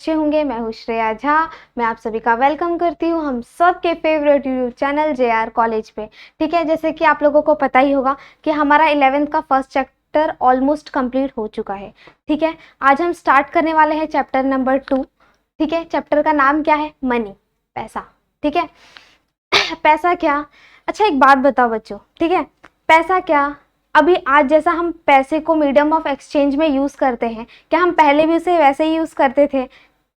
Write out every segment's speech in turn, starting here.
अच्छे होंगे। मैं हूँ श्रेया झा। मैं आप सभी का वेलकम करती हूँ हम सबके favourite YouTube channel JR college पे। ठीक है, जैसे कि आप लोगों को पता ही होगा कि हमारा 11th का फर्स्ट चैप्टर ऑलमोस्ट कंप्लीट हो चुका है। ठीक है, आज हम स्टार्ट करने वाले हैं चैप्टर नंबर 2। ठीक है, चैप्टर का नाम क्या है? मनी, पैसा। ठीक है, पैसा क्या? अच्छा एक बात बताओ बच्चों, ठीक है, पैसा क्या? अभी आज जैसा हम पैसे को मीडियम ऑफ एक्सचेंज में यूज करते हैं, क्या हम पहले भी उसे वैसे ही यूज करते थे?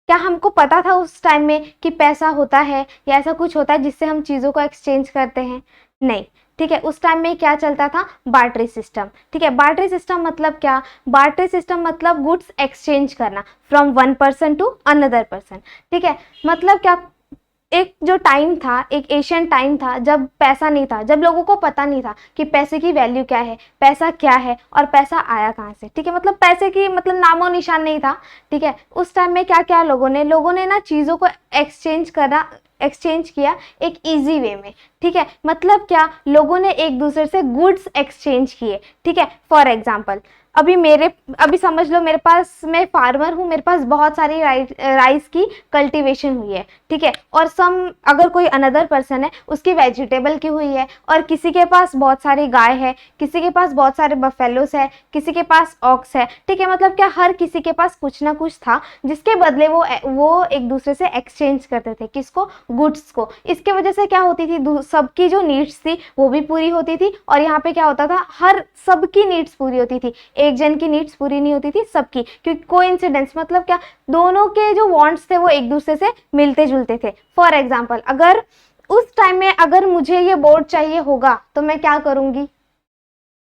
क्या हमको पता था उस टाइम में कि पैसा होता है या ऐसा कुछ होता है जिससे हम चीज़ों को एक्सचेंज करते हैं? नहीं। ठीक है, उस टाइम में क्या चलता था? Barter system. ठीक है, बार्टरी सिस्टम मतलब क्या? बार्टरी सिस्टम मतलब गुड्स एक्सचेंज करना from one person to another person. ठीक है, मतलब क्या? एक जो टाइम था, एक एशियन टाइम था जब पैसा नहीं था, जब लोगों को पता नहीं था कि पैसे की वैल्यू क्या है, पैसा क्या है और पैसा आया कहाँ से। ठीक है, मतलब पैसे की मतलब नामो निशान नहीं था। ठीक है, उस टाइम में क्या क्या लोगों ने ना चीज़ों को एक्सचेंज किया एक इजी वे में। ठीक है, मतलब क्या? लोगों ने एक दूसरे से गुड्स एक्सचेंज किए। ठीक है, फॉर एग्जाम्पल अभी समझ लो मेरे पास, मैं फार्मर हूँ, मेरे पास बहुत सारी राइस की कल्टीवेशन हुई है। ठीक है, और अगर कोई अनदर पर्सन है उसकी वेजिटेबल की हुई है, और किसी के पास बहुत सारी गाय है, किसी के पास बहुत सारे बफेलोस है, किसी के पास ऑक्स है। ठीक है, मतलब क्या? हर किसी के पास कुछ ना कुछ था जिसके बदले वो एक दूसरे से एक्सचेंज करते थे। किसको? गुड्स को। इसके वजह से क्या होती थी? सबकी जो नीड्स थी वो भी पूरी होती थी, और यहाँ पे क्या होता था? हर सबकी नीड्स पूरी होती थी, एक जन की नीड्स पूरी नहीं होती थी, सबकी। क्योंकि कोइंसिडेंस मतलब क्या? दोनों के जो वांट्स थे वो एक दूसरे से मिलते जुलते थे। फॉर एग्जाम्पल, अगर उस टाइम में अगर मुझे ये बोर्ड चाहिए होगा तो मैं क्या करूंगी?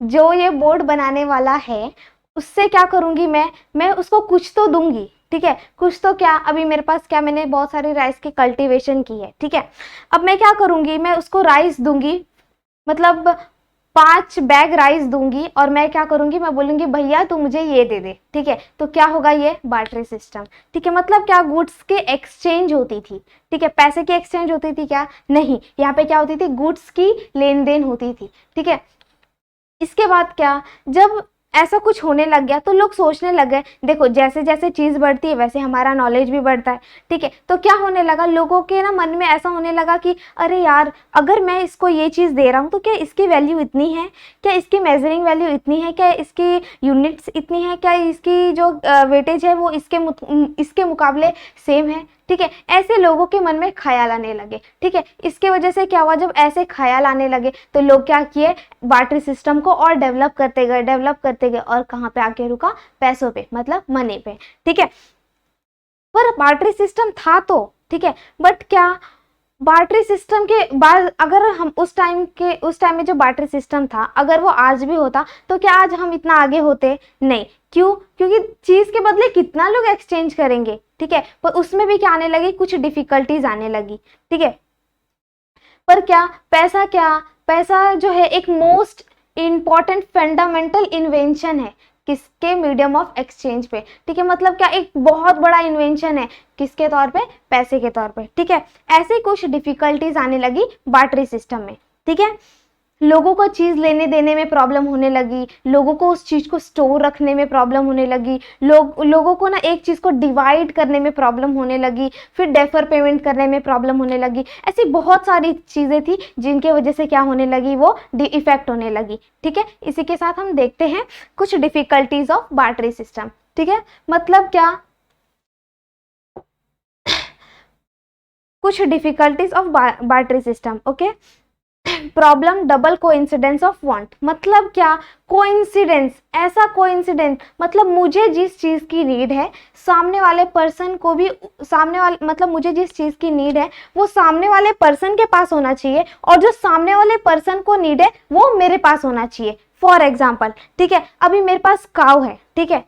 जो ये बोर्ड बनाने वाला है उससे क्या करूंगी? मैं उसको कुछ तो दूंगी। ठीक है, कुछ तो क्या? अभी मेरे पास क्या, मैंने बहुत सारी राइस की कल्टीवेशन की है। ठीक है, अब मैं क्या करूंगी? मैं उसको राइस दूंगी, मतलब 5 बैग राइस दूंगी, और मैं क्या करूंगी? मैं बोलूंगी भैया तू मुझे ये दे दे। ठीक है, तो क्या होगा? ये बार्टरी सिस्टम। ठीक है, मतलब क्या? गुड्स की एक्सचेंज होती थी। ठीक है, पैसे की एक्सचेंज होती थी क्या? नहीं, यहाँ पे क्या होती थी? गुड्स की लेन देन होती थी। ठीक है, इसके बाद क्या? जब ऐसा कुछ होने लग गया तो लोग सोचने लग गए, देखो जैसे जैसे चीज़ बढ़ती है वैसे हमारा नॉलेज भी बढ़ता है। ठीक है, तो क्या होने लगा? लोगों के ना मन में ऐसा होने लगा कि अरे यार, अगर मैं इसको ये चीज़ दे रहा हूँ तो क्या इसकी वैल्यू इतनी है? क्या इसकी मेजरिंग वैल्यू इतनी है? क्या इसकी यूनिट्स इतनी है? क्या इसकी जो वेटेज है वो इसके मुकाबले सेम है? ठीक है, ऐसे लोगों के मन में ख्याल आने लगे। ठीक है, इसके वजह से क्या हुआ? जब ऐसे ख्याल आने लगे तो लोग क्या किए? बार्टरी सिस्टम को और डेवलप करते गए, और कहाँ पे आके रुका? पैसों पे, मतलब मनी पे। ठीक है, पर बार्टरी सिस्टम था तो ठीक है, बट क्या बार्टरी सिस्टम के बाद अगर हम उस टाइम में जो बार्टरी सिस्टम था अगर वो आज भी होता तो क्या आज हम इतना आगे होते? नहीं। क्यों? क्योंकि चीज के बदले कितना लोग एक्सचेंज करेंगे। ठीक है, पर उसमें भी क्या आने लगी? कुछ डिफिकल्टीज आने लगी। ठीक है, पर क्या? पैसा क्या? पैसा जो है एक मोस्ट इंपॉर्टेंट फंडामेंटल इन्वेंशन है। किसके? मीडियम ऑफ एक्सचेंज पे। ठीक है, मतलब क्या? एक बहुत बड़ा इन्वेंशन है। किसके तौर पे? पैसे के तौर पे। ठीक है, ऐसे कुछ डिफिकल्टीज आने लगी बार्टरी सिस्टम में। ठीक है, लोगों को चीज लेने देने में प्रॉब्लम होने लगी, लोगों को उस चीज को स्टोर रखने में प्रॉब्लम होने लगी, लोगों को ना एक चीज को डिवाइड करने में प्रॉब्लम होने लगी, फिर डेफर पेमेंट करने में प्रॉब्लम होने लगी। ऐसी बहुत सारी चीजें थी जिनके वजह से क्या होने लगी? वो इफेक्ट होने लगी। ठीक है, इसी के साथ हम देखते हैं कुछ डिफिकल्टीज ऑफ बार्टरी सिस्टम। ठीक है, मतलब क्या? कुछ difficulties of barter system. Okay, problem double coincidence of want, मतलब क्या? कोइंसिडेंस, ऐसा कोइंसिडेंस मतलब मुझे जिस चीज की नीड है सामने वाले पर्सन को भी, सामने वाले मतलब मुझे जिस चीज की नीड है वो सामने वाले पर्सन के पास होना चाहिए, और जो सामने वाले पर्सन को नीड है वो मेरे पास होना चाहिए। फॉर एग्जाम्पल, ठीक है, अभी मेरे पास काऊ है। ठीक है,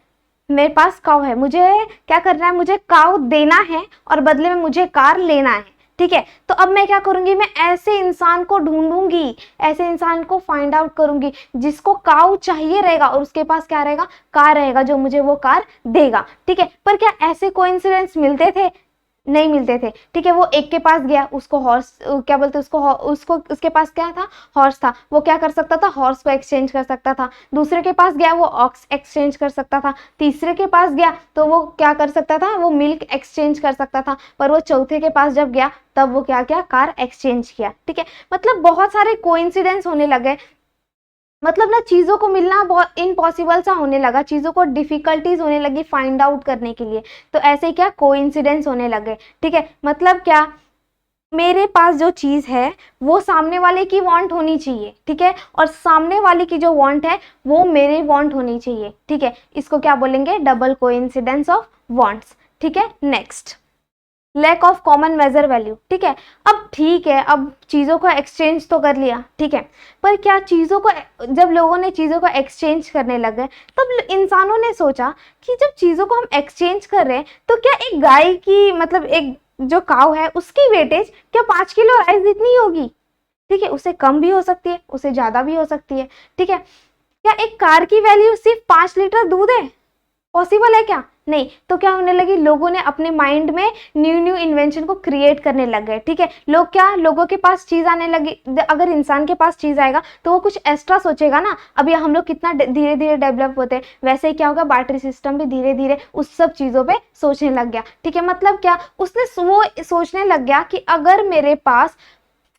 मेरे पास काऊ है, मुझे क्या करना है? मुझे काऊ देना है और बदले में मुझे कार लेना है। ठीक है, तो अब मैं क्या करूंगी? मैं ऐसे इंसान को ढूंढूंगी, ऐसे इंसान को फाइंड आउट करूंगी जिसको काऊ चाहिए रहेगा और उसके पास क्या रहेगा? कार रहेगा, जो मुझे वो कार देगा। ठीक है, पर क्या ऐसे कोइंसिडेंस मिलते थे? नहीं मिलते थे, ठीक है। वो एक के पास गया, उसको हॉर्स क्या बोलते उसको उसको उसके पास क्या था, हॉर्स था, वो क्या कर सकता था, हॉर्स को एक्सचेंज कर सकता था। दूसरे के पास गया, वो ऑक्स एक्सचेंज कर सकता था। तीसरे के पास गया तो वो क्या कर सकता था, वो मिल्क एक्सचेंज कर सकता था। पर वो चौथे के पास जब गया तब वो क्या किया, कार एक्सचेंज किया, ठीक है। मतलब बहुत सारे कोइंसिडेंस होने लगे, मतलब ना चीज़ों को मिलना बहुत इम्पॉसिबल सा होने लगा, चीज़ों को डिफिकल्टीज होने लगी फाइंड आउट करने के लिए। तो ऐसे क्या कोइंसिडेंस होने लगे, ठीक है। मतलब क्या, मेरे पास जो चीज़ है वो सामने वाले की वांट होनी चाहिए, ठीक है, और सामने वाले की जो वांट है वो मेरे वांट होनी चाहिए, ठीक है। इसको क्या बोलेंगे, डबल कोइंसिडेंस ऑफ वांट्स, ठीक है। Next, lack of common measure value, ठीक है। अब ठीक है, अब चीज़ों को एक्सचेंज तो कर लिया, ठीक है, पर क्या चीज़ों को, जब लोगों ने चीज़ों को एक्सचेंज करने लगे तब इंसानों ने सोचा कि जब चीज़ों को हम एक्सचेंज कर रहे हैं तो क्या एक गाय की, मतलब एक जो काऊ है उसकी वेटेज क्या 5 किलो राइस जितनी होगी, ठीक है। उससे कम भी हो सकती है, उससे ज़्यादा भी हो सकती है, ठीक है। क्या एक कार की वैल्यू सिर्फ 5 लीटर दूध है, पॉसिबल है क्या, नहीं। तो क्या होने लगी, लोगों ने अपने माइंड में न्यू न्यू इन्वेंशन को क्रिएट करने लग गए, ठीक है। लोग क्या, लोगों के पास चीज आने लगी, अगर इंसान के पास चीज आएगा तो वो कुछ एक्स्ट्रा सोचेगा ना। अभी हम लोग कितना धीरे धीरे डेवलप होते हैं, वैसे ही क्या होगा, बैटरी सिस्टम भी धीरे धीरे उस सब चीजों पे सोचने लग गया, ठीक है। मतलब क्या, उसने वो सोचने लग गया कि अगर मेरे पास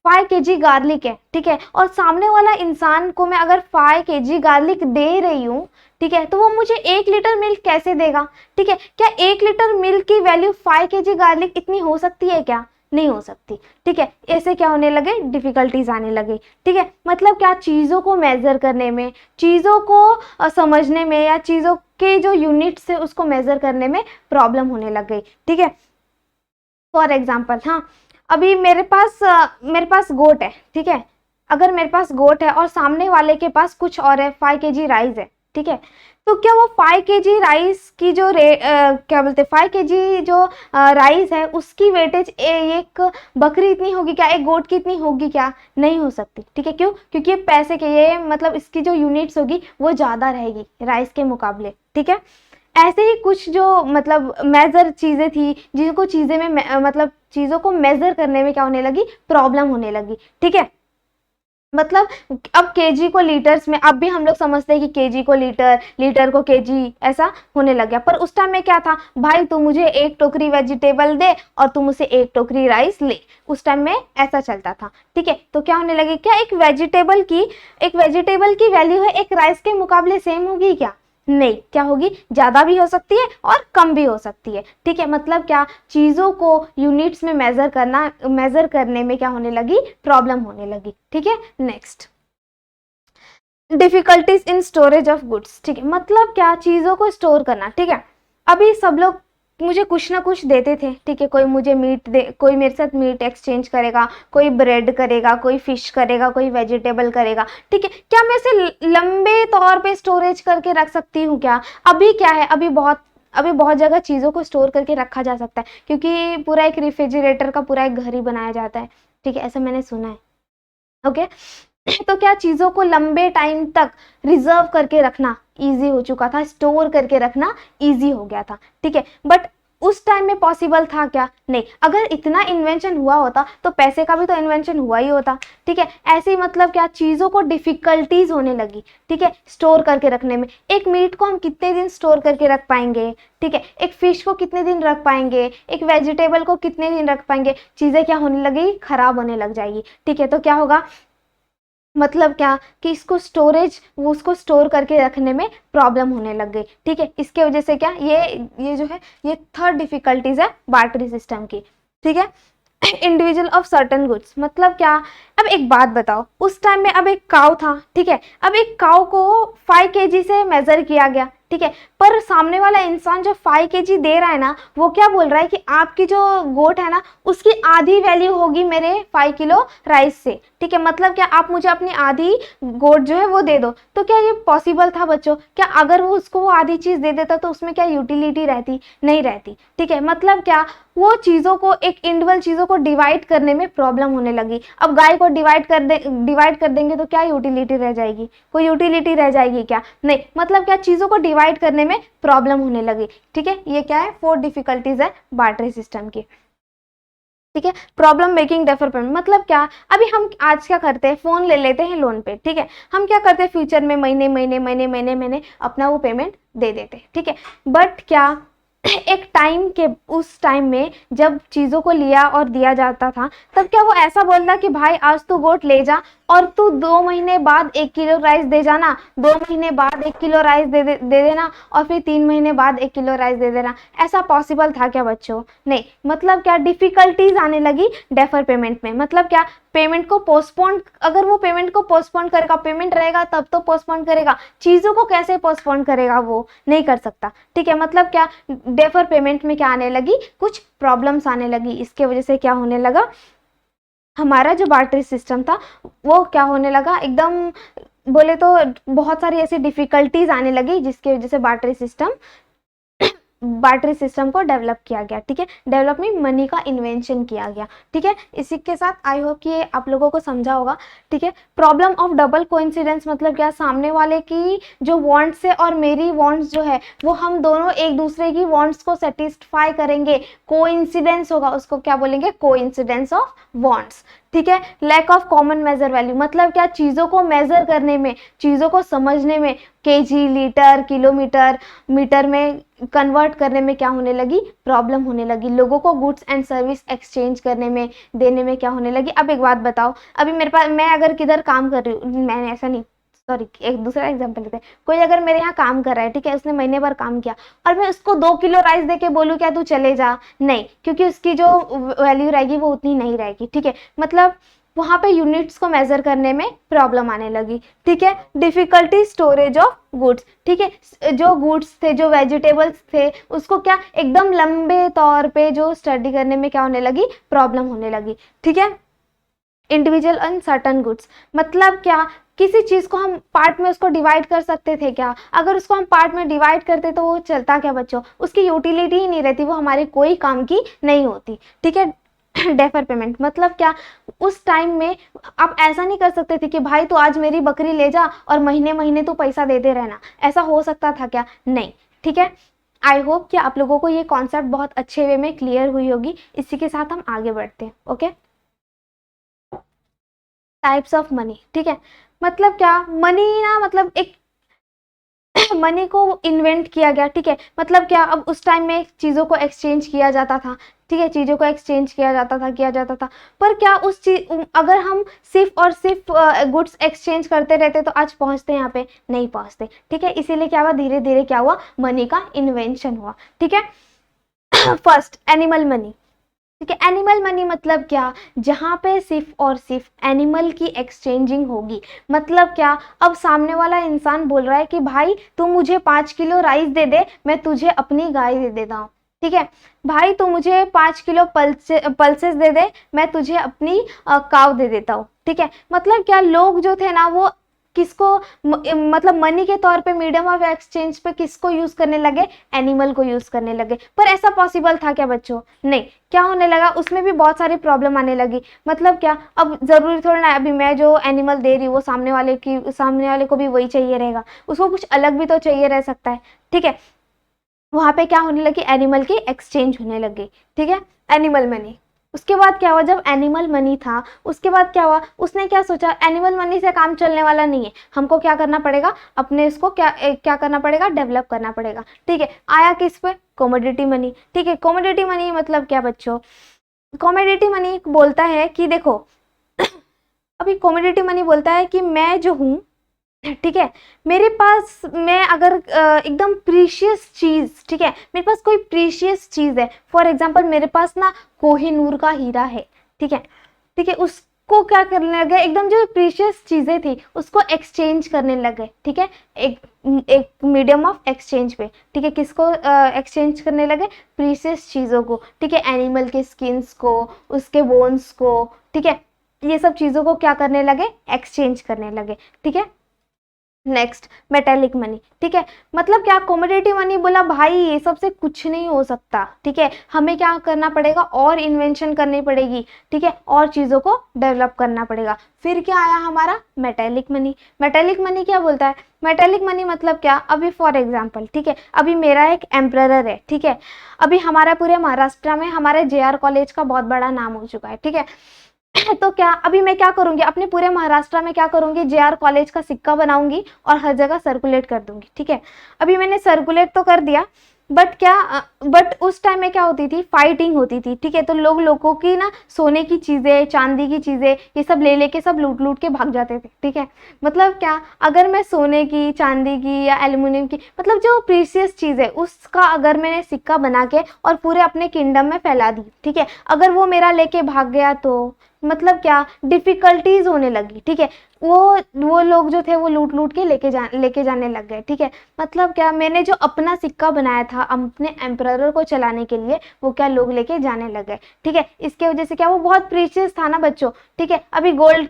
5 kg गार्लिक है, ठीक है, और सामने वाला इंसान को मैं अगर 5 kg गार्लिक दे रही हूँ, ठीक है, तो वो मुझे 1 लीटर मिल्क कैसे देगा, ठीक है। क्या 1 लीटर मिल्क की वैल्यू 5 kg गार्लिक इतनी हो सकती है क्या, नहीं हो सकती, ठीक है। ऐसे क्या होने लगे, डिफिकल्टीज आने लगे, ठीक है। मतलब क्या, चीज़ों को मेजर करने में, चीज़ों को समझने में, या चीज़ों के जो यूनिट्स है उसको मेजर करने में प्रॉब्लम होने लग गई, ठीक है। फॉर एग्जाम्पल, हाँ, अभी मेरे पास गोट है, ठीक है। अगर मेरे पास गोट है और सामने वाले के पास कुछ और है, 5 kg राइस है, ठीक है। तो क्या वो 5 kg राइस की जो क्या बोलते 5 kg जो राइस है उसकी वेटेज एक बकरी इतनी होगी क्या, एक गोट की इतनी होगी क्या, नहीं हो सकती, ठीक है। क्यों, क्योंकि ये पैसे के, ये मतलब इसकी जो यूनिट्स होगी वो ज़्यादा रहेगी राइस के मुकाबले, ठीक है। ऐसे ही कुछ जो मतलब मेजर चीज़ें थी, जिनको चीज़ें में मतलब चीज़ों को मेजर करने में क्या होने लगी, प्रॉब्लम होने लगी, ठीक है। मतलब अब केजी को लीटर्स में, अब भी हम लोग समझते हैं कि केजी को लीटर, लीटर को केजी, ऐसा होने लग गया। पर उस टाइम में क्या था, भाई तू मुझे 1 टोकरी वेजिटेबल दे और तू मुझसे 1 टोकरी राइस ले, उस टाइम में ऐसा चलता था, ठीक है। तो क्या होने लगे, क्या एक वेजिटेबल की वैल्यू है एक राइस के मुकाबले सेम होगी क्या, नहीं। क्या होगी, ज्यादा भी हो सकती है और कम भी हो सकती है, ठीक है। मतलब क्या, चीजों को यूनिट्स में मेजर करने में क्या होने लगी, प्रॉब्लम होने लगी, ठीक है। Next, difficulties in storage of goods, ठीक है। मतलब क्या, चीजों को स्टोर करना, ठीक है। अभी सब लोग मुझे कुछ ना कुछ देते थे, ठीक है। कोई मुझे मीट दे, कोई मेरे साथ मीट एक्सचेंज करेगा, कोई ब्रेड करेगा, कोई फिश करेगा, कोई वेजिटेबल करेगा, ठीक है। क्या मैं इसे लंबे तौर पे स्टोरेज करके रख सकती हूँ क्या, अभी क्या है, अभी बहुत जगह चीज़ों को स्टोर करके रखा जा सकता है, क्योंकि पूरा एक रेफ्रिजरेटर का पूरा एक घर ही बनाया जाता है, ठीक है, ऐसा मैंने सुना है, ओके। तो क्या चीज़ों को लंबे टाइम तक रिजर्व करके रखना इजी हो चुका था, स्टोर करके रखना इजी हो गया था, ठीक है। बट उस टाइम में पॉसिबल था क्या, नहीं। अगर इतना इन्वेंशन हुआ होता तो पैसे का भी तो इन्वेंशन हुआ ही होता, ठीक है। ऐसे ही मतलब क्या, चीज़ों को डिफिकल्टीज होने लगी, ठीक है, स्टोर करके रखने में। एक मीट को हम कितने दिन स्टोर करके रख पाएंगे, ठीक है। एक फिश को कितने दिन रख पाएंगे, एक वेजिटेबल को कितने दिन रख पाएंगे, चीज़ें क्या होने लगी, खराब होने लग जाएगी, ठीक है। तो क्या होगा, मतलब क्या कि इसको उसको स्टोर करके रखने में प्रॉब्लम होने लग गई, ठीक है। इसके वजह से क्या, ये जो है, ये थर्ड डिफिकल्टीज है बैटरी सिस्टम की, ठीक है। इंडिविजुअल ऑफ सर्टन गुड्स, मतलब क्या, अब एक बात बताओ, उस टाइम में अब एक काऊ था, ठीक है। अब एक काऊ को 5 kg से मेजर किया गया, ठीक है। पर सामने वाला इंसान जो 5 kg दे रहा है ना, वो क्या बोल रहा है कि आपकी जो गोट है ना उसकी आधी वैल्यू होगी मेरे 5 किलो राइस से, ठीक है। मतलब क्या, आप मुझे अपनी आधी गोट जो है वो दे दो। तो क्या ये पॉसिबल था बच्चों, क्या अगर वो आधी चीज दे देता तो उसमें क्या यूटिलिटी रहती, नहीं रहती, ठीक है। मतलब क्या, वो चीज़ों को, एक इंडिविजुअल चीज़ों को डिवाइड करने में प्रॉब्लम होने लगी। अब गाय को डिवाइड कर देंगे तो क्या यूटिलिटी रह जाएगी, कोई यूटिलिटी रह जाएगी क्या, नहीं। मतलब क्या, चीज़ों को डिवाइड करने में प्रॉब्लम होने लगी, ठीक है। ये क्या है, 4 डिफिकल्टीज है बैटरी सिस्टम की। ठीक है। प्रॉब्लम मेकिंग डेफर पेमेंट मतलब क्या, अभी हम आज क्या करते हैं, फोन ले लेते हैं लोन पे, ठीक है, हम क्या करते हैं फ्यूचर में महीने महीने महीने महीने महीने अपना वो पेमेंट दे देते हैं, ठीक है। बट क्या एक टाइम के, उस टाइम में जब चीज़ों को लिया और दिया जाता था, तब क्या वो ऐसा बोलता कि भाई आज तू गोट ले जा और तू 2 महीने बाद 1 किलो राइस दे जाना, 2 महीने बाद 1 किलो राइस दे देना और फिर 3 महीने बाद 1 किलो राइस दे देना, ऐसा पॉसिबल था क्या बच्चों? नहीं। मतलब क्या डिफिकल्टीज आने लगी डेफर पेमेंट में। मतलब क्या, पेमेंट को पोस्टपोन, अगर वो पेमेंट को पोस्टपोन करेगा, पेमेंट रहेगा तब तो पोस्टपोन करेगा, चीज़ों को कैसे पोस्टपोन करेगा, वो नहीं कर सकता, ठीक है। मतलब क्या, डेफर पेमेंट में क्या आने लगी, कुछ प्रॉब्लम्स आने लगी। इसके वजह से क्या होने लगा, हमारा जो बार्टरी सिस्टम था वो क्या होने लगा, एकदम बोले तो बहुत सारी ऐसी डिफिकल्टीज आने लगी, जिसकी वजह से बार्टरी सिस्टम को डेवलप किया गया, ठीक है। डेवलप में मनी का इन्वेंशन किया गया, ठीक है। इसी के साथ आई होप कि ये आप लोगों को समझा होगा, ठीक है। प्रॉब्लम ऑफ डबल कोइंसिडेंस मतलब क्या, सामने वाले की जो वांट्स है और मेरी वांट्स जो है वो हम दोनों एक दूसरे की वांट्स को सेटिस्फाई करेंगे, कोइंसिडेंस होगा, उसको क्या बोलेंगे, कोइंसिडेंस ऑफ वांट्स, ठीक है। Lack of common measure value मतलब क्या, चीज़ों को मेजर करने में, चीज़ों को समझने में, केजी, लीटर, किलोमीटर, मीटर में कन्वर्ट करने में क्या होने लगी, प्रॉब्लम होने लगी। लोगों को गुड्स एंड सर्विस एक्सचेंज करने में, देने में क्या होने लगी। अब एक बात बताओ, अभी मेरे पास, मैं अगर किधर काम कर रही हूँ, मैंने ऐसा नहीं, सॉरी, एक दूसरा एग्जांपल लेते हैं, कोई अगर मेरे यहाँ काम कर रहा है, ठीक है, उसने महीने भर काम किया और मैं उसको 2 किलो राइस दे के बोलूँ क्या तू चले जा, नहीं, क्योंकि उसकी जो वैल्यू रहेगी वो उतनी नहीं रहेगी, ठीक है। मतलब वहां पे यूनिट्स को मेजर करने में प्रॉब्लम आने लगी, ठीक है। डिफिकल्टी स्टोरेज ऑफ गुड्स, ठीक है, जो गुड्स थे, जो वेजिटेबल्स थे, उसको क्या एकदम लंबे तौर पे जो स्टडी करने में क्या होने लगी, प्रॉब्लम होने लगी, ठीक है। इंडिविजुअल अनसर्टन गुड्स मतलब क्या, किसी चीज को हम पार्ट में उसको डिवाइड कर सकते थे क्या, अगर उसको हम पार्ट में डिवाइड करते तो वो चलता क्या बच्चों, उसकी यूटिलिटी ही नहीं रहती, वो हमारे कोई काम की नहीं होती, ठीक है। डेफर पेमेंट मतलब क्या, उस टाइम में आप ऐसा नहीं कर सकते थे कि भाई तो आज मेरी बकरी ले जा और महीने महीने तो पैसा देते रहना, ऐसा हो सकता था क्या, नहीं, ठीक है। आई होप कि आप लोगों को ये कॉन्सेप्ट बहुत अच्छे वे में क्लियर हुई होगी। इसी के साथ हम आगे बढ़ते हैं, ओके। टाइप्स ऑफ मनी, ठीक है। मतलब क्या, मनी ना मतलब एक मनी को इन्वेंट किया गया, ठीक है। मतलब क्या, अब उस टाइम में चीज़ों को एक्सचेंज किया जाता था, ठीक है, चीज़ों को एक्सचेंज किया जाता था। पर क्या उस चीज, अगर हम सिर्फ और सिर्फ गुड्स एक्सचेंज करते रहते तो आज पहुंचते यहाँ पे नहीं पहुंचते, ठीक है। इसीलिए क्या हुआ, धीरे धीरे क्या हुआ, मनी का इन्वेंशन हुआ, ठीक है। फर्स्ट एनिमल मनी, ठीक है। एनिमल मनी मतलब क्या, जहाँ पे सिर्फ और सिर्फ एनिमल की एक्सचेंजिंग होगी। मतलब क्या, अब सामने वाला इंसान बोल रहा है कि भाई तू मुझे 5 किलो राइस दे दे, मैं तुझे अपनी गाय दे देता हूँ, ठीक है। भाई तू मुझे 5 किलो पल्सेस दे दे, मैं तुझे अपनी काव दे देता हूँ, ठीक है। मतलब क्या, लोग जो थे ना वो किसको मतलब मनी के तौर पे, मीडियम ऑफ एक्सचेंज पे किसको यूज करने लगे, एनिमल को यूज करने लगे। पर ऐसा पॉसिबल था क्या बच्चों, नहीं। क्या होने लगा, उसमें भी बहुत सारी प्रॉब्लम आने लगी। मतलब क्या, अब जरूरी थोड़ा ना अभी मैं जो एनिमल दे रही हूँ वो सामने वाले को भी वही चाहिए रहेगा, उसको कुछ अलग भी तो चाहिए रह सकता है, ठीक है। वहां पे क्या होने लगी, एनिमल की एक्सचेंज होने लगी, ठीक है, एनिमल मनी। उसके बाद क्या हुआ, जब एनिमल मनी था उसके बाद क्या हुआ, उसने क्या सोचा, एनिमल मनी से काम चलने वाला नहीं है, हमको क्या करना पड़ेगा, अपने इसको क्या करना पड़ेगा, डेवलप करना पड़ेगा, ठीक है। आया किस पे, कॉमोडिटी मनी, ठीक है। कॉमोडिटी मनी मतलब क्या बच्चों, कॉमोडिटी मनी बोलता है कि देखो, अभी कॉमोडिटी मनी बोलता है कि मैं जो हूँ, ठीक है, मेरे पास, मैं अगर एकदम प्रीशियस चीज, ठीक है, मेरे पास कोई प्रीशियस चीज है, फॉर एग्जांपल मेरे पास ना कोहिनूर का हीरा है, ठीक है, ठीक है, उसको क्या करने लगे, एकदम जो प्रीशियस चीजें थी उसको एक्सचेंज करने लगे, ठीक है, एक एक मीडियम ऑफ एक्सचेंज पे, ठीक है। किसको एक्सचेंज करने लगे, प्रीशियस चीजों को, ठीक है, एनिमल के स्किन्स को, उसके बोन्स को, ठीक है, ये सब चीजों को क्या करने लगे, एक्सचेंज करने लगे, ठीक है। नेक्स्ट मेटेलिक मनी, ठीक है। मतलब क्या, कमोडिटी मनी बोला भाई ये सबसे कुछ नहीं हो सकता, ठीक है। हमें क्या करना पड़ेगा, और इन्वेंशन करनी पड़ेगी, ठीक है, और चीज़ों को डेवलप करना पड़ेगा। फिर क्या आया हमारा मेटेलिक मनी। मेटेलिक मनी क्या बोलता है, मेटेलिक मनी मतलब क्या, अभी फॉर एग्जाम्पल, ठीक है, अभी मेरा एक एम्परर है, ठीक है, अभी हमारा पूरे महाराष्ट्र में हमारे JR कॉलेज का बहुत बड़ा नाम हो चुका है, ठीक है। तो क्या अभी मैं क्या करूंगी, अपने पूरे महाराष्ट्र में क्या करूंगी, JR कॉलेज का सिक्का बनाऊंगी और हर जगह सर्कुलेट कर दूंगी, ठीक है। अभी मैंने सर्कुलेट तो कर दिया, बट क्या, बट उस टाइम में क्या होती थी, फाइटिंग होती थी, ठीक है। तो लोगों की ना सोने की चीजें, चांदी की चीजें, ये सब ले लेके सब लूट लूट के भाग जाते थे, ठीक है। मतलब क्या, अगर मैं सोने की, चांदी की या एल्युमिनियम की, मतलब जो प्रीशियस चीज है उसका अगर मैंने सिक्का बना के और पूरे अपने किंगडम में फैला दी, ठीक है, अगर वो मेरा लेके भाग गया तो मतलब क्या, डिफिकल्टीज होने लगी, ठीक है। वो लोग जो थे वो लूट लूट के लेके जाने लग गए, ठीक है। मतलब क्या, मैंने जो अपना सिक्का बनाया था अपने एम्परर को चलाने के लिए, वो क्या लोग लेके जाने लग गए, ठीक है। इसके वजह से क्या, वो बहुत प्रीशियस था ना बच्चों, ठीक है। अभी गोल्ड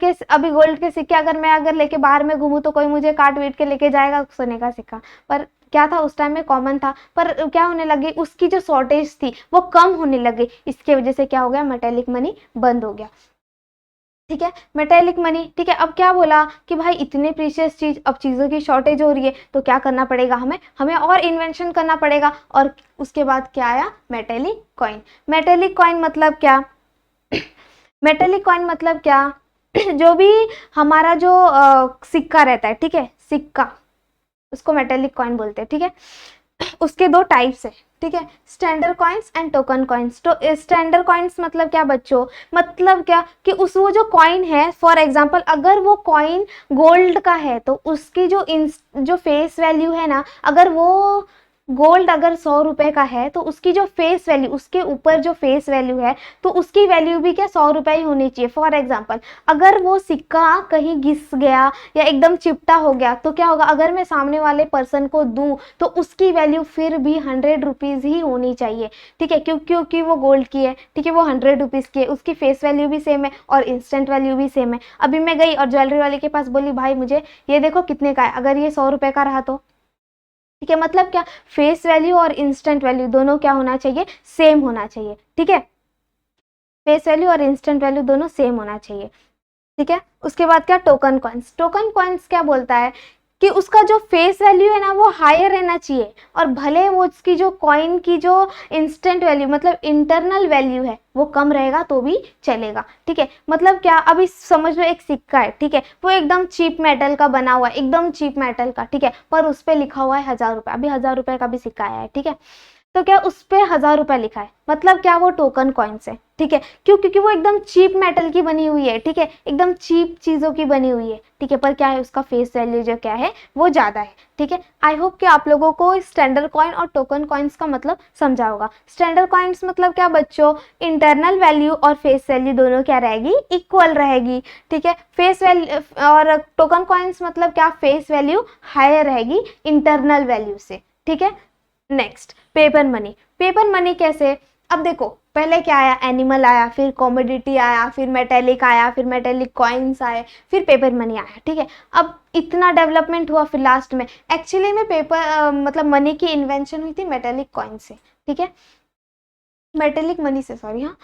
के सिक्के अगर लेके बाहर में घूमूं तो कोई मुझे काट पीट के लेके जाएगा सोने का सिक्का, पर क्या था उस टाइम में कॉमन था, पर क्या होने लगी, उसकी जो शॉर्टेज थी वो कम होने लगी। इसके वजह से क्या हो गया, मेटेलिक मनी बंद हो गया, ठीक है। मेटेलिक मनी, ठीक है। अब क्या बोला कि भाई इतने प्रीशियस चीज, अब चीजों की शॉर्टेज हो रही है तो क्या करना पड़ेगा, हमें और इन्वेंशन करना पड़ेगा। और उसके बाद क्या आया, मेटेलिक कॉइन। मेटेलिक कॉइन मतलब क्या, मेटेलिक कॉइन मतलब क्या, जो भी हमारा जो सिक्का रहता है, ठीक है, सिक्का, उसको मेटेलिक कॉइन बोलते हैं, ठीक है। उसके दो टाइप्स है, ठीक है, standard coins and token coins. तो स्टैंडर्ड कॉइन्स मतलब क्या बच्चों, मतलब क्या कि उस वो जो कॉइन है, फॉर एग्जांपल अगर वो कॉइन गोल्ड का है तो उसकी जो फेस वैल्यू है ना, अगर वो गोल्ड अगर 100 रुपए का है तो उसकी जो फेस वैल्यू, उसके ऊपर जो फेस वैल्यू है तो उसकी वैल्यू भी क्या 100 रुपए ही होनी चाहिए। फॉर एग्जाम्पल अगर वो सिक्का कहीं घिस गया या एकदम चिपटा हो गया तो क्या होगा, अगर मैं सामने वाले पर्सन को दूं तो उसकी वैल्यू फिर भी 100 रुपीज ही होनी चाहिए, ठीक है, क्योंकि वो गोल्ड की है, ठीक है, वो 100 रुपीज की है, उसकी फेस वैल्यू भी सेम है और इंस्टेंट वैल्यू भी सेम है। अभी मैं गई और ज्वेलरी वाले के पास बोली भाई मुझे ये देखो कितने का है, अगर ये 100 रुपए का रहा तो, ठीक है। मतलब क्या, फेस वैल्यू और इंस्टेंट वैल्यू दोनों क्या होना चाहिए, सेम होना चाहिए, ठीक है। फेस वैल्यू और इंस्टेंट वैल्यू दोनों सेम होना चाहिए, ठीक है। उसके बाद क्या, टोकन कॉइन्स। टोकन कॉइन्स क्या बोलता है कि उसका जो फेस वैल्यू है ना वो हायर रहना चाहिए, और भले वो उसकी जो कॉइन की जो इंस्टेंट वैल्यू मतलब इंटरनल वैल्यू है वो कम रहेगा तो भी चलेगा, ठीक है। मतलब क्या, अभी समझ लो एक सिक्का है, ठीक है, वो एकदम चीप मेटल का बना हुआ है, एकदम चीप मेटल का, ठीक है, पर उस पर लिखा हुआ है 1000 रुपये। अभी 1000 रुपये का भी सिक्का आया है, ठीक है, तो क्या उस पे 1000 रुपये लिखा है, मतलब क्या वो टोकन कॉइन्स है, ठीक है। क्यों, क्योंकि वो एकदम चीप मेटल की बनी हुई है, ठीक है, एकदम चीप चीजों की बनी हुई है, ठीक है, पर क्या है उसका फेस वैल्यू जो क्या है वो ज्यादा है, ठीक है। आई होप कि आप लोगों को स्टैंडर्ड कॉइन और टोकन कॉइन्स का मतलब समझा होगा। स्टैंडर्ड कॉइन्स मतलब क्या बच्चों, इंटरनल वैल्यू और फेस वैल्यू दोनों क्या रहेगी, इक्वल रहेगी, ठीक है। फेस वैल्यू और टोकन कॉइन्स मतलब क्या, फेस वैल्यू हायर रहेगी इंटरनल वैल्यू से, ठीक है। Next paper money. Paper money कैसे, अब देखो पहले क्या आया, एनिमल आया, फिर कॉमोडिटी आया, फिर मेटेलिक आया, फिर मेटेलिक कॉइन्स आए, फिर पेपर मनी आया, ठीक है। अब इतना डेवलपमेंट हुआ, फिर लास्ट में एक्चुअली में पेपर मतलब मनी की इन्वेंशन हुई थी मेटेलिक कॉइन से, ठीक है, मेटेलिक मनी से, सॉरी, हाँ।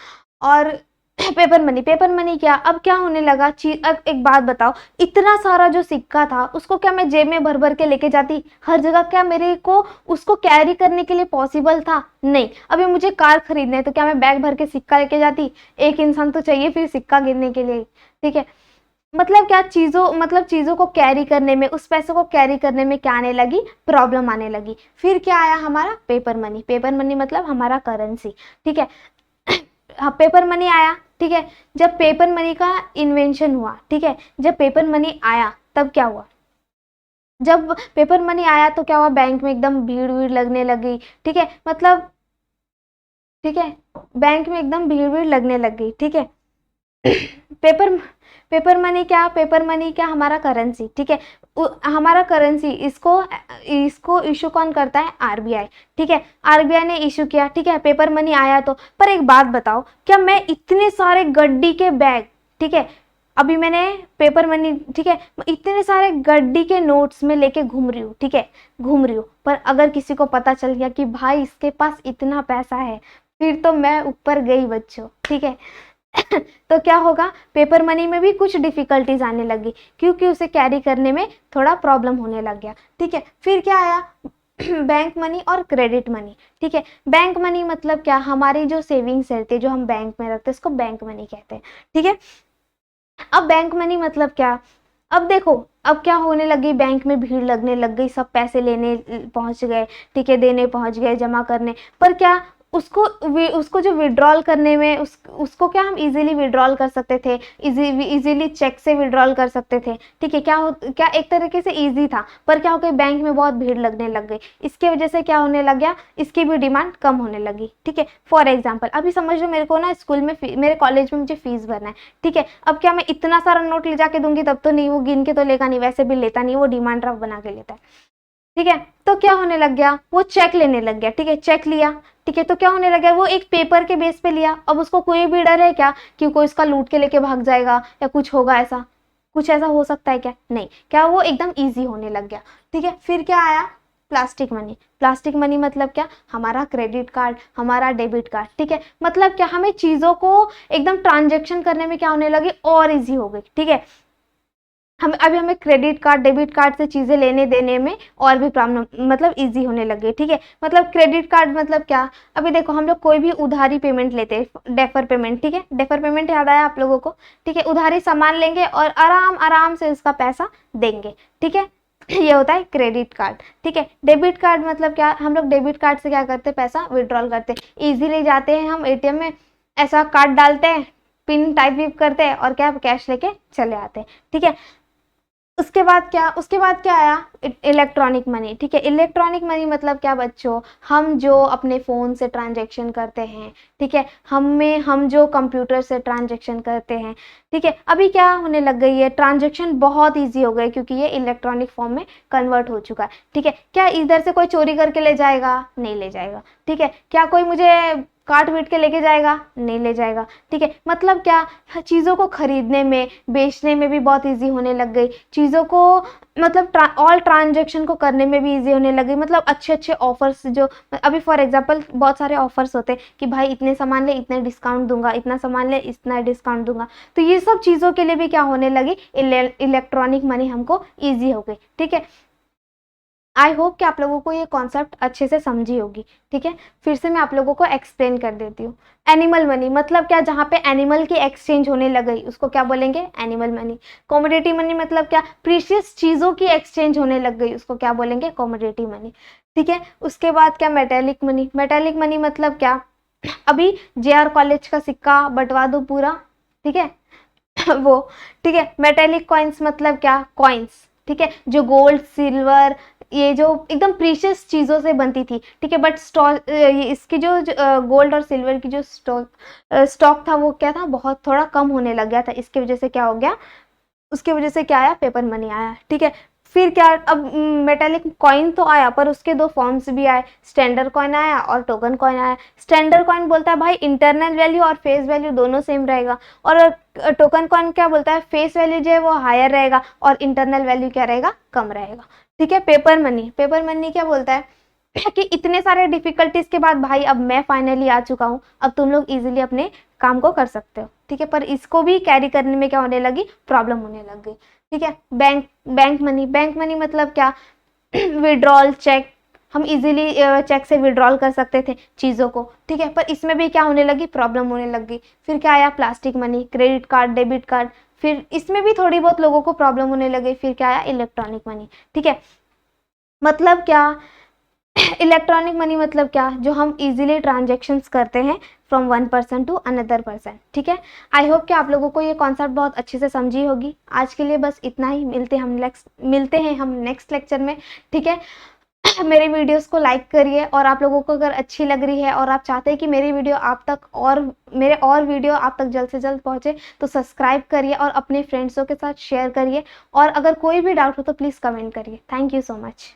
और पेपर मनी क्या, अब क्या होने लगा चीज, अब एक बात बताओ, इतना सारा जो सिक्का था उसको क्या मैं जेब में भर भर के लेके जाती हर जगह, क्या मेरे को उसको कैरी करने के लिए पॉसिबल था, नहीं। अभी मुझे कार खरीदना है तो क्या मैं बैग भर के सिक्का लेके जाती, एक इंसान तो चाहिए फिर सिक्का गिनने के लिए, ठीक है। मतलब क्या, चीजों को कैरी करने में, उस पैसे को कैरी करने में क्या आने लगी, प्रॉब्लम आने लगी। फिर क्या आया हमारा पेपर मनी। पेपर मनी मतलब हमारा करेंसी, ठीक है। हाँ, पेपर मनी आया, ठीक है। जब पेपर मनी का इन्वेंशन हुआ, ठीक है, जब पेपर मनी आया तब क्या हुआ, जब पेपर मनी आया तो क्या हुआ, बैंक में एकदम भीड़ भीड़ लगने लगी, ठीक है, मतलब, ठीक है, बैंक में एकदम भीड़ भीड़ लगने लग गई, ठीक है। पेपर पेपर मनी क्या, हमारा करेंसी, ठीक है। हमारा करेंसी, इसको इशू कौन करता है, आरबीआई, ठीक है। आरबीआई ने इशू किया, ठीक है, पेपर मनी आया तो, पर एक बात बताओ, क्या मैं इतने सारे गड्डी के बैग, ठीक है, अभी मैंने पेपर मनी, ठीक है, इतने सारे गड्डी के नोट्स में लेके घूम रही हूँ, ठीक है, घूम रही हूँ, पर अगर किसी को पता चल गया कि भाई इसके पास इतना पैसा है, फिर तो मैं ऊपर गई बच्चों, ठीक है। तो क्या होगा, पेपर मनी में भी कुछ डिफिकल्टीज आने लगी, क्योंकि उसे कैरी करने में थोड़ा प्रॉब्लम होने लग गया, ठीक है। फिर क्या आया, बैंक मनी और क्रेडिट मनी, ठीक है। बैंक मनी मतलब क्या, हमारी जो सेविंग्स रहती है, जो हम बैंक में रखते हैं, उसको बैंक मनी कहते हैं, ठीक है। अब बैंक मनी मतलब क्या, अब देखो, अब क्या होने लगी, बैंक में भीड़ लगने लग गई, सब पैसे लेने पहुंच गए, ठीक है, देने पहुंच गए, जमा करने, पर क्या उसको जो विड्रॉल करने में उसको क्या हम इजीली विड्रॉल कर सकते थे, इजीली चेक से विड्रॉल कर सकते थे, ठीक है। क्या एक तरीके से इजी था, पर क्या हो गया, बैंक में बहुत भीड़ लगने लग गई, इसके वजह से क्या होने लग गया, इसकी भी डिमांड कम होने लगी, ठीक है। फॉर एग्जाम्पल अभी समझ लो, मेरे को ना स्कूल में मेरे कॉलेज में मुझे फीस भरना है, ठीक है। अब क्या मैं इतना सारा नोट ले जाके दूंगी, तब तो नहीं, वो गिन के तो लेगा नहीं, वैसे भी लेता नहीं, वो डिमांड ड्राफ्ट बना के लेता है, ठीक है। तो क्या होने लग गया, वो चेक लेने लग गया, ठीक है, चेक लिया, ठीक है। तो क्या होने लग गया, वो एक पेपर के बेस पे लिया, अब उसको कोई भी डर है क्या कि कोई इसका लूट के लेके भाग जाएगा या कुछ होगा, ऐसा कुछ ऐसा हो सकता है क्या, नहीं, क्या वो एकदम इजी होने लग गया, ठीक है। फिर क्या आया, प्लास्टिक मनी। प्लास्टिक मनी मतलब क्या, हमारा क्रेडिट कार्ड, हमारा डेबिट कार्ड, ठीक है। मतलब क्या, हमें चीजों को एकदम ट्रांजेक्शन करने में क्या होने लगी, और इजी हो गई, ठीक है। हमें क्रेडिट कार्ड, डेबिट कार्ड से चीजें लेने देने में और भी प्रॉब्लम, मतलब इजी होने लगे, ठीक है। मतलब क्रेडिट कार्ड मतलब क्या, अभी देखो हम लोग कोई भी उधारी पेमेंट लेते हैं, डेफर पेमेंट, ठीक है, डेफर पेमेंट याद आया आप लोगों को, ठीक है। उधारी सामान लेंगे और आराम आराम से उसका पैसा देंगे, ठीक है। ये होता है क्रेडिट कार्ड, ठीक है। डेबिट कार्ड मतलब क्या, हम लोग डेबिट कार्ड से क्या करते हैं, पैसा विड्रॉल करते हैं, इजीली जाते हैं हम एटीएम में, ऐसा कार्ड डालते हैं, पिन टाइप करते हैं और क्या, कैश लेके चले आते हैं, ठीक है। उसके बाद क्या आया, इलेक्ट्रॉनिक मनी, ठीक है। इलेक्ट्रॉनिक मनी मतलब क्या बच्चों, हम जो अपने फ़ोन से ट्रांजैक्शन करते हैं, ठीक है, हम जो कंप्यूटर से ट्रांजैक्शन करते हैं, ठीक है। अभी क्या होने लग गई है, ट्रांजैक्शन बहुत इजी हो गए, क्योंकि ये इलेक्ट्रॉनिक फॉर्म में कन्वर्ट हो चुका है, ठीक है। क्या इधर से कोई चोरी करके ले जाएगा, नहीं ले जाएगा, ठीक है। क्या कोई मुझे काट पीट के लेके जाएगा, नहीं ले जाएगा, ठीक है। मतलब क्या, चीज़ों को खरीदने में, बेचने में भी बहुत इजी होने लग गई, चीज़ों को मतलब ऑल ट्रांजेक्शन को करने में भी इजी होने लगी। मतलब अच्छे अच्छे ऑफर्स, जो अभी फॉर एग्जांपल बहुत सारे ऑफर्स होते हैं कि भाई इतने सामान ले इतने डिस्काउंट दूंगा, इतना सामान ले इतना डिस्काउंट दूंगा, तो ये सब चीज़ों के लिए भी क्या होने लगी, इलेक्ट्रॉनिक मनी हमको ईजी हो गई, ठीक है। आई होप कि आप लोगों को ये कॉन्सेप्ट अच्छे से समझी होगी, ठीक है। फिर से मैं आप लोगों को एक्सप्लेन कर देती हूँ। एनिमल मनी मतलब क्या, जहाँ पे एनिमल की एक्सचेंज होने लग गई, उसको क्या बोलेंगे, एनिमल मनी। कॉमोडिटी मनी मतलब क्या, प्रीशियस चीज़ों की एक्सचेंज होने लग गई, उसको क्या बोलेंगे, कॉमोडिटी मनी, ठीक है। उसके बाद क्या, मेटेलिक मनी। मेटेलिक मनी मतलब क्या, अभी JR कॉलेज का सिक्का बंटवा दो पूरा, ठीक है, वो, ठीक है। मेटेलिक कॉइन्स मतलब क्या, कॉइन्स, ठीक है, जो गोल्ड सिल्वर, ये जो एकदम प्रीशियस चीज़ों से बनती थी, ठीक है। बट इसकी जो गोल्ड और सिल्वर की जो स्टॉक था, वो क्या था, बहुत थोड़ा कम होने लग गया था, इसकी वजह से क्या हो गया, उसकी वजह से क्या आया, पेपर मनी आया, ठीक है। फिर क्या, अब मेटेलिक कॉइन तो आया, पर उसके दो फॉर्म्स भी आए, स्टैंडर्ड कॉइन आया और टोकन कॉइन आया। स्टैंडर्ड कॉइन बोलता है भाई इंटरनल वैल्यू और फेस वैल्यू दोनों सेम रहेगा, और टोकन कॉइन क्या बोलता है, फेस वैल्यू जो है वो हायर रहेगा और इंटरनल वैल्यू क्या रहेगा, कम रहेगा, ठीक है। पेपर मनी क्या बोलता है कि इतने सारे डिफिकल्टीज के बाद भाई अब मैं फाइनली आ चुका हूँ, अब तुम लोग इजीली अपने काम को कर सकते हो, ठीक है। पर इसको भी कैरी करने में क्या होने लगी, प्रॉब्लम होने लग गई, ठीक है। बैंक मनी मतलब क्या, विड्रॉल चेक, हम इजीली चेक से विड्रॉल कर सकते थे चीज़ों को, ठीक है। पर इसमें भी क्या होने लगी, प्रॉब्लम होने लग गई। फिर क्या आया, plastic money, credit card, debit card, फिर इसमें भी थोड़ी बहुत लोगों को प्रॉब्लम होने लगी। फिर क्या आया, इलेक्ट्रॉनिक मनी, ठीक है। मतलब क्या, इलेक्ट्रॉनिक मनी मतलब क्या, जो हम इजीली ट्रांजेक्शन्स करते हैं from one person to another person, ठीक है। आई होप कि आप लोगों को ये कॉन्सेप्ट बहुत अच्छे से समझी होगी। आज के लिए बस इतना ही, मिलते हैं हम नेक्स्ट लेक्चर में, ठीक है। मेरे वीडियोस को लाइक करिए, और आप लोगों को अगर अच्छी लग रही है और आप चाहते हैं कि मेरी वीडियो आप तक और मेरे और वीडियो आप तक जल्द से जल्द पहुंचे, तो सब्सक्राइब करिए और अपने फ्रेंड्सों के साथ शेयर करिए, और अगर कोई भी डाउट हो तो प्लीज़ कमेंट करिए। Thank you so much.